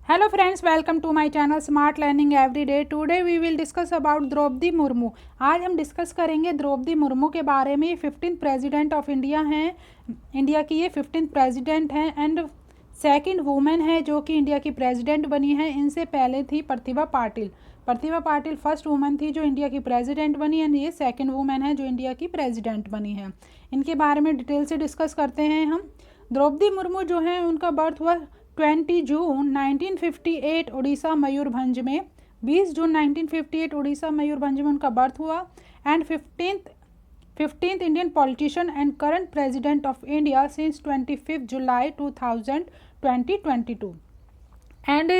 Hello friends, welcome to my channel Smart Learning Everyday. Today we will discuss about Draupadi Murmu. आज हम discuss करेंगे द्रौपदी मुर्मू के बारे में. ये 15th प्रेसिडेंट ऑफ इंडिया हैं. इंडिया की ये 15th प्रेसिडेंट हैं एंड सेकंड वुमेन है जो कि इंडिया की प्रेसिडेंट बनी है. इनसे पहले थी प्रतिभा पाटिल. प्रतिभा पाटिल फर्स्ट वुमेन थी जो इंडिया की प्रेसिडेंट बनी एंड ये सेकंड वुमेन है जो इंडिया की प्रेसिडेंट बनी है. इनके बारे में डिटेल से डिस्कस करते हैं हम. द्रौपदी मुर्मू जो है उनका बर्थ हुआ 20 जून 1958 उड़ीसा मयूरभंज में. 20 जून 1958 उड़ीसा मयूरभंज में उनका बर्थ हुआ. And 15th Indian politician and current president of India since 25 July 2022. And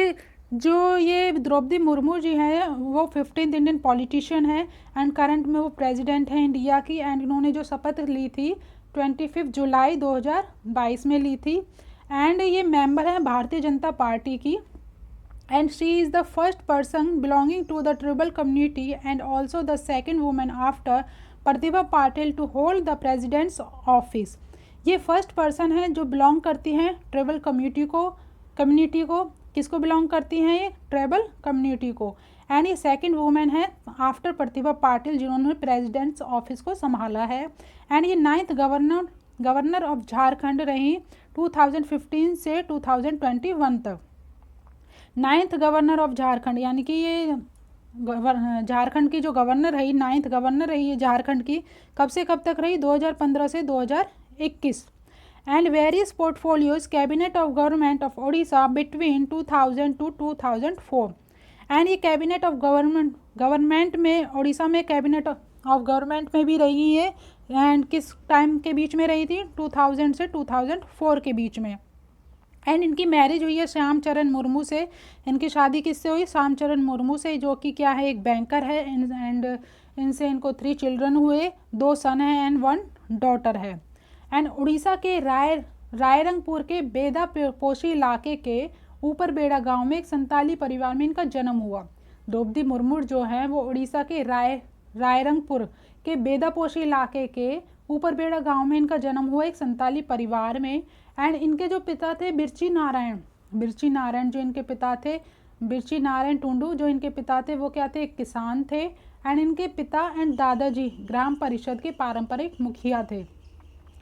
जो ये द्रौपदी मुर्मू जी हैं वो 15th इंडियन पॉलिटिशियन है एंड करंट में वो प्रेसिडेंट हैं इंडिया की. एंड इन्होंने जो शपथ ली थी 25 जुलाई 2022 में ली थी. एंड ये मेंबर हैं भारतीय जनता पार्टी की. And she is the first person belonging to the tribal community and also the second women after Pratibha Patil to hold the president's office. ये फर्स्ट पर्सन है जो बिलोंग करती हैं ट्राइबल कम्युनिटी को. किसको बिलोंग करती हैं? ये ट्राइबल कम्युनिटी को. एंड ये सेकेंड वुमेन है आफ्टर प्रतिभा पाटिल जिन्होंने प्रेसिडेंट्स ऑफिस को संभाला है. एंड ये 9th गवर्नर ऑफ झारखंड रही 2015 से 2021 तक. 9th गवर्नर ऑफ झारखंड यानी कि ये झारखंड की जो गवर्नर रही 9th गवर्नर रही है झारखंड की. कब से कब तक रही? 2015 से 2021. And various portfolios cabinet of government of Orissa between 2000 to 2004. And ये कैबिनेट ऑफ गवर्नमेंट में उड़ीसा में कैबिनेट ऑफ गवर्नमेंट में भी रही है. एंड किस टाइम के बीच में रही थी? 2000 से 2004 के बीच में. एंड इनकी मैरिज हुई है श्याम चरण मुर्मू से. इनकी शादी किससे हुई? श्याम चरण मुर्मू से जो कि क्या है? एक बैंकर है. एंड इनसे इनको 3 चिल्ड्रन हुए. 2 सन हैं एंड 1 डॉटर है. एंड उड़ीसा के रायरंगपुर के बेदा पोशी इलाके के ऊपर बेड़ा गांव में एक संताली परिवार में इनका जन्म हुआ. द्रौपदी मुर्मू जो है वो उड़ीसा के रायरंगपुर के बेदापोशी इलाके के ऊपर बेड़ा गांव में इनका जन्म हुआ एक संताली परिवार में. एंड इनके जो पिता थे बिरची नारायण जो इनके पिता थे बिरची नारायण टुंडू जो इनके पिता थे वो क्या थे? एक किसान थे. एंड इनके पिता एंड दादाजी ग्राम परिषद के पारंपरिक मुखिया थे.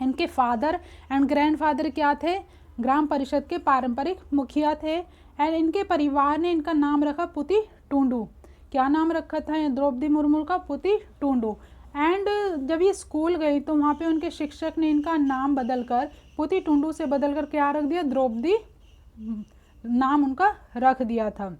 इनके फादर एंड ग्रैंडफादर क्या थे? ग्राम परिषद के पारंपरिक मुखिया थे. एंड इनके परिवार ने इनका नाम रखा पुती टुंडू. क्या नाम रखा था द्रौपदी मुर्मू का? पुती टुंडू. एंड जब ये स्कूल गई तो वहाँ पे उनके शिक्षक ने इनका नाम बदलकर पुती टुंडू से बदलकर क्या रख दिया? द्रौपदी नाम उनका रख दिया था.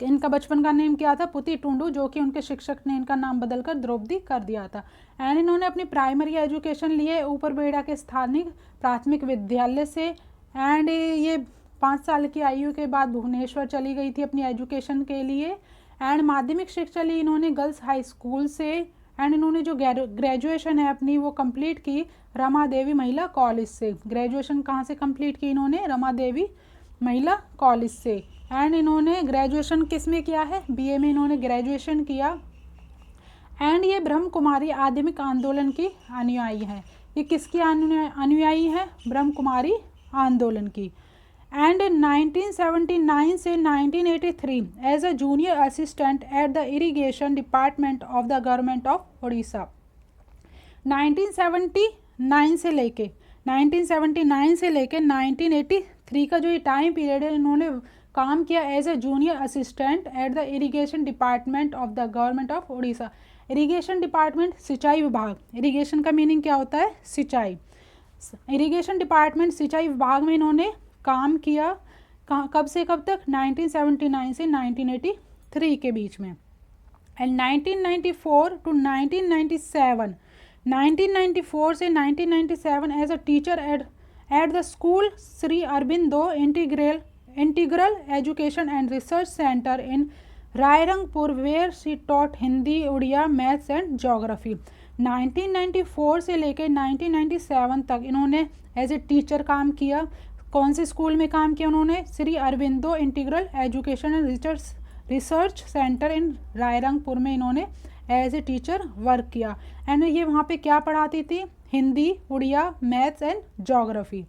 इनका बचपन का नेम क्या था? पुती टुंडू, जो कि उनके शिक्षक ने इनका नाम बदलकर द्रौपदी कर दिया था. एंड इन्होंने अपनी प्राइमरी एजुकेशन लिए ऊपर बेड़ा के स्थानिक प्राथमिक विद्यालय से. एंड ये 5 साल की आयु के बाद भुवनेश्वर चली गई थी अपनी एजुकेशन के लिए. एंड माध्यमिक शिक्षा ली इन्होंने गर्ल्स हाई स्कूल से. एंड इन्होंने जो ग्रेजुएशन है अपनी वो कंप्लीट की रमा देवी महिला कॉलेज से. ग्रेजुएशन कहाँ से कंप्लीट की इन्होंने? रमा देवी महिला कॉलेज से. एंड इन्होंने ग्रेजुएशन किस में किया है? बीए में इन्होंने ग्रेजुएशन किया. एंड ये ब्रह्म कुमारी आधुनिक आंदोलन की अनुयायी है. ये किसकी अनुयायी है? ब्रह्म कुमारी आंदोलन की. एंड 1979 से 1983 as a junior assistant at the irrigation department of the government of Orissa. 1979 से लेके 1983 का जो ये टाइम पीरियड है इन्होंने काम किया as a junior assistant at the irrigation department of the government of Orissa. Irrigation department सिंचाई विभाग. इरिगेशन का मीनिंग क्या होता है? सिंचाई. इरिगेशन डिपार्टमेंट सिंचाई विभाग में इन्होंने काम किया. कब से कब तक? 1979 से 1983 के बीच में. एंड 1994 टू 1997 1994 से 1997 as a teacher at the school Shri Aurobindo integral education and research centre in Rairangpur where she taught Hindi, Odia, maths and geography. 1994 से लेकर 1997 तक इन्होंने एज ए टीचर काम किया. कौन से स्कूल में काम किया उन्होंने? Shri Aurobindo integral education and research centre in Rairangpur में इन्होंने एज ए टीचर वर्क किया. एंड ये वहाँ पे क्या पढ़ाती थी? Hindi, Odia, maths and geography.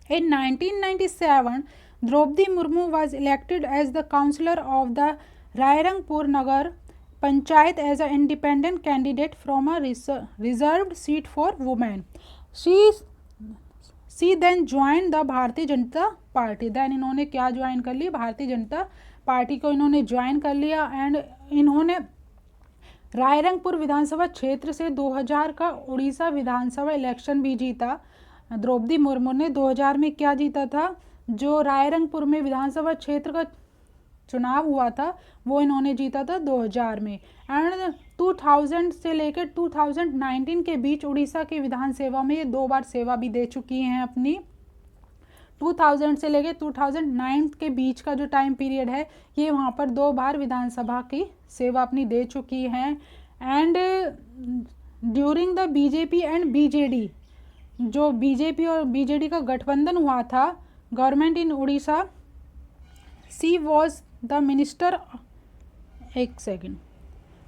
In 1997, Droupadi Murmu was elected as the councillor of the Rairangpur Nagar Panchayat as a independent candidate from a reserved seat for women. She then join the Bharatiya Janata party. Then इन्होंने क्या join कर लिया, भारतीय जनता पार्टी को इन्होंने ज्वाइन कर लिया. एंड इन्होंने रायरंगपुर विधानसभा क्षेत्र से 2000 का उड़ीसा विधानसभा इलेक्शन भी जीता. द्रौपदी मुर्मू ने 2000 में क्या जीता था, जो रायरंगपुर में विधानसभा क्षेत्र का चुनाव हुआ था वो इन्होंने जीता था 2000 में. एंड 2000 से लेकर 2019 के बीच उड़ीसा की विधानसभा में ये 2 बार सेवा भी दे चुकी हैं अपनी. 2000 से लेकर 2009 के बीच का जो टाइम पीरियड है ये वहाँ पर 2 बार विधानसभा की सेवा अपनी दे चुकी हैं. And during the BJP and BJD, जो बीजेपी और बीजेडी का गठबंधन हुआ था government in Orissa, she was the minister, एक सेकेंड,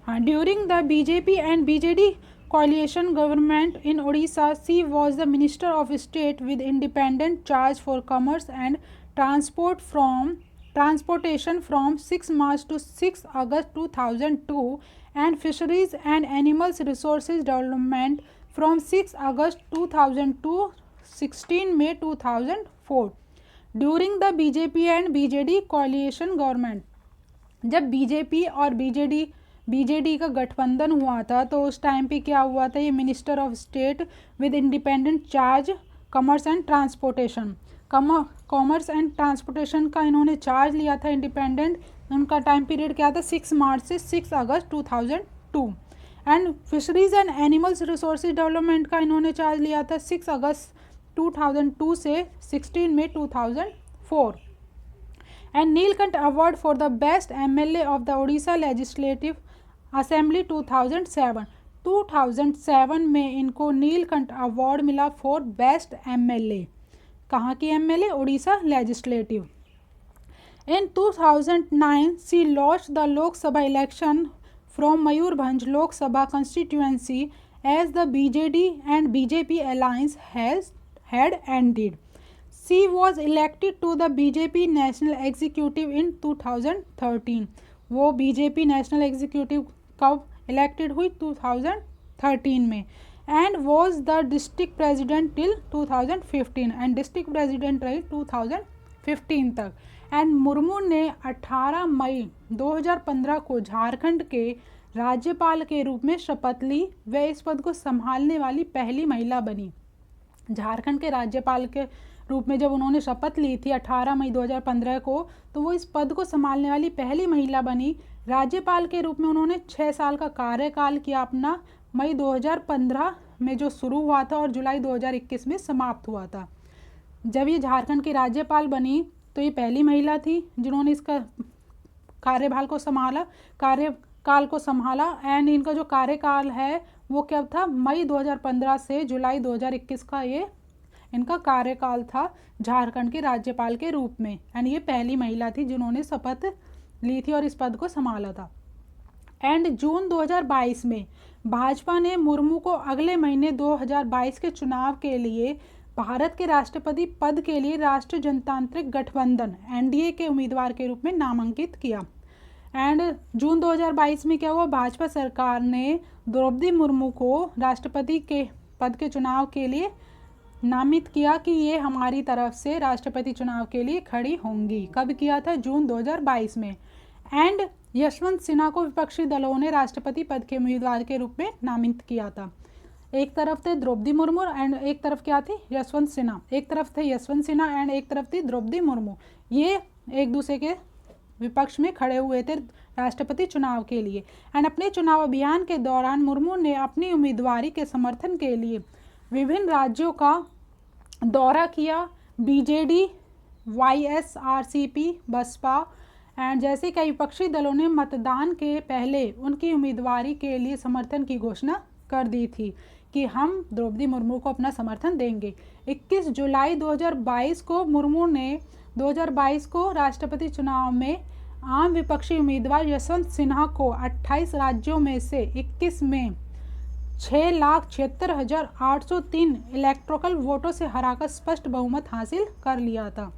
हाँ, during the BJP and BJD coalition government in Odisha, she was the Minister of State with independent charge for commerce and transportation from 6 March to 6 August 2002 and Fisheries and Animals Resources Development from 6 August 2002 16 May 2004. During the BJP and BJD coalition government, जब BJP और BJD का गठबंधन हुआ था तो उस time पे क्या हुआ था, ये minister of state with independent charge commerce and transportation, commerce and transportation का इन्होंने चार्ज लिया था इंडिपेंडेंट. उनका टाइम पीरियड क्या था, 6 मार्च से 6 अगस्त 2002. And fisheries and animals resources development का इन्होंने चार्ज लिया था 6 अगस्त 2002 से 16 मई 2004. And Nilkanth award for the best MLA of the Orissa legislative assembly 2007 में इनको नीलकंठ अवार्ड मिला फॉर बेस्ट एमएलए. कहाँ की MLA, Orissa legislative. In 2009 she lost the Lok Sabha election from Mayurbhanj Lok Sabha constituency as the BJD and BJP alliance had ended. She was elected to the BJP National Executive in 2013. वो BJP national executive कब elected हुई, 2013 में. And was the district president till 2015 and district president रही 2015 तक. And Murmu ने 18 मई 2015 को झारखंड के राज्यपाल के रूप में शपथ ली. वे इस पद को संभालने वाली पहली महिला बनी. झारखंड के राज्यपाल के रूप में जब उन्होंने शपथ ली थी 18 मई 2015 को, तो वो इस पद को संभालने वाली पहली महिला बनी. राज्यपाल के रूप में उन्होंने 6 साल का कार्यकाल किया अपना. मई 2015 में जो शुरू हुआ था और जुलाई 2021 में समाप्त हुआ था. जब ये झारखंड की राज्यपाल बनी तो ये पहली महिला थी जिन्होंने इसका कार्यकाल को संभाला. एंड इनका जो कार्यकाल है वो क्या था, मई 2015 से जुलाई 2021 का ये इनका कार्यकाल था झारखंड के राज्यपाल के रूप में. एंड ये पहली महिला थी जिन्होंने शपथ ली थी और इस पद को संभाला था. एंड जून 2022 में भाजपा ने मुर्मू को अगले महीने 2022 के चुनाव के लिए भारत के राष्ट्रपति पद के लिए राष्ट्रीय जनतांत्रिक गठबंधन एनडीए के उम्मीदवार के रूप में नामांकित किया. एंड जून 2022 में क्या हुआ, भाजपा सरकार ने द्रौपदी मुर्मू को राष्ट्रपति के पद के चुनाव के लिए नामित किया कि ये हमारी तरफ से राष्ट्रपति चुनाव के लिए खड़ी होंगी. कब किया था, जून 2022 में. एंड यशवंत सिन्हा को विपक्षी दलों ने राष्ट्रपति पद के उम्मीदवार के रूप में नामित किया था. एक तरफ थे द्रौपदी मुर्मू एंड एक तरफ क्या थी, यशवंत सिन्हा. एक तरफ थे यशवंत सिन्हा एंड एक तरफ थी द्रौपदी मुर्मू. ये एक दूसरे के विपक्ष में खड़े हुए थे राष्ट्रपति चुनाव के लिए. एंड अपने चुनाव अभियान के दौरान मुर्मू ने अपनी उम्मीदवारी के समर्थन के लिए विभिन्न राज्यों का दौरा किया. बीजेडी, वाईएसआरसीपी, बसपा एंड जैसे कई विपक्षी दलों ने मतदान के पहले उनकी उम्मीदवारी के लिए समर्थन की घोषणा कर दी थी कि हम द्रौपदी मुर्मू को अपना समर्थन देंगे. 21 जुलाई 2022 को मुर्मू ने 2022 को राष्ट्रपति चुनाव में आम विपक्षी उम्मीदवार यशवंत सिन्हा को 28 राज्यों में से 21 में 6,76,803 इलेक्ट्रोकल वोटों से हराकर स्पष्ट बहुमत हासिल कर लिया था.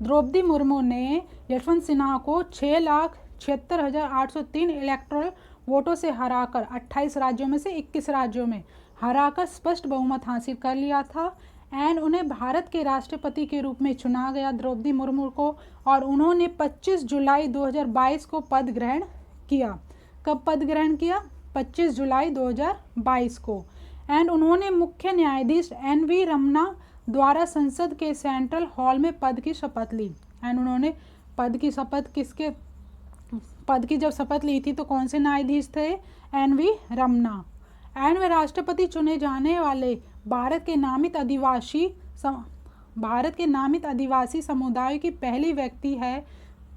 द्रौपदी मुर्मू ने यशवंत सिन्हा को 6,76,803 इलेक्टोरल वोटों से हराकर 28 राज्यों में से 21 राज्यों में हराकर स्पष्ट बहुमत हासिल कर लिया था। एंड उन्हें भारत के राष्ट्रपति के रूप में चुना गया द्रौपदी मुर्मू को, और उन्होंने 25 जुलाई 2022 को पद ग्रहण किया। कब पद ग्रहण किया? 25 जुलाई 2022 को। एंड उन्होंने मुख्य न्यायाधीश NV रमन्ना द्वारा संसद के सेंट्रल हॉल में पद की शपथ ली। एंड उन्होंने पद की जब शपथ ली थी तो कौन से न्यायाधीश थे? NV रमन्ना। एंड वे राष्ट्रपति चुने जाने वाले भारत के नामित आदिवासी समुदाय की पहली व्यक्ति है।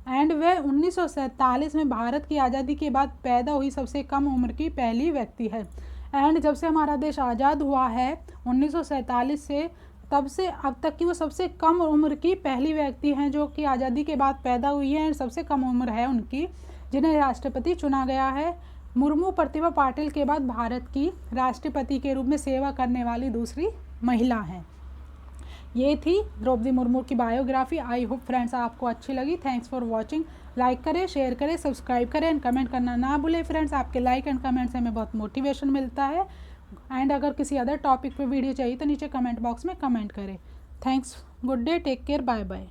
एंड वे 1947 में भारत की आज़ादी के बाद पैदा हुई सबसे कम उम्र की पहली व्यक्ति है। एंड जब से हमारा देश आज़ाद हुआ है 1947 से, तब से अब तक की वो सबसे कम उम्र की पहली व्यक्ति हैं जो कि आज़ादी के बाद पैदा हुई है। सबसे कम उम्र है उनकी, जिन्हें राष्ट्रपति चुना गया है। मुर्मू प्रतिभा पाटिल के बाद भारत की राष्ट्रपति के रूप में सेवा करने वाली दूसरी महिला हैं। ये थी द्रौपदी मुर्मू की बायोग्राफी। आई होप फ्रेंड्स आपको अच्छी लगी। Thanks for watching. लाइक करें, शेयर करें, सब्सक्राइब करें एंड कमेंट करना ना भूलें फ्रेंड्स। आपके लाइक एंड कमेंट से हमें बहुत मोटिवेशन मिलता है। एंड अगर किसी अदर टॉपिक पे वीडियो चाहिए तो नीचे कमेंट बॉक्स में कमेंट करें। Thanks, good day, take care, bye bye.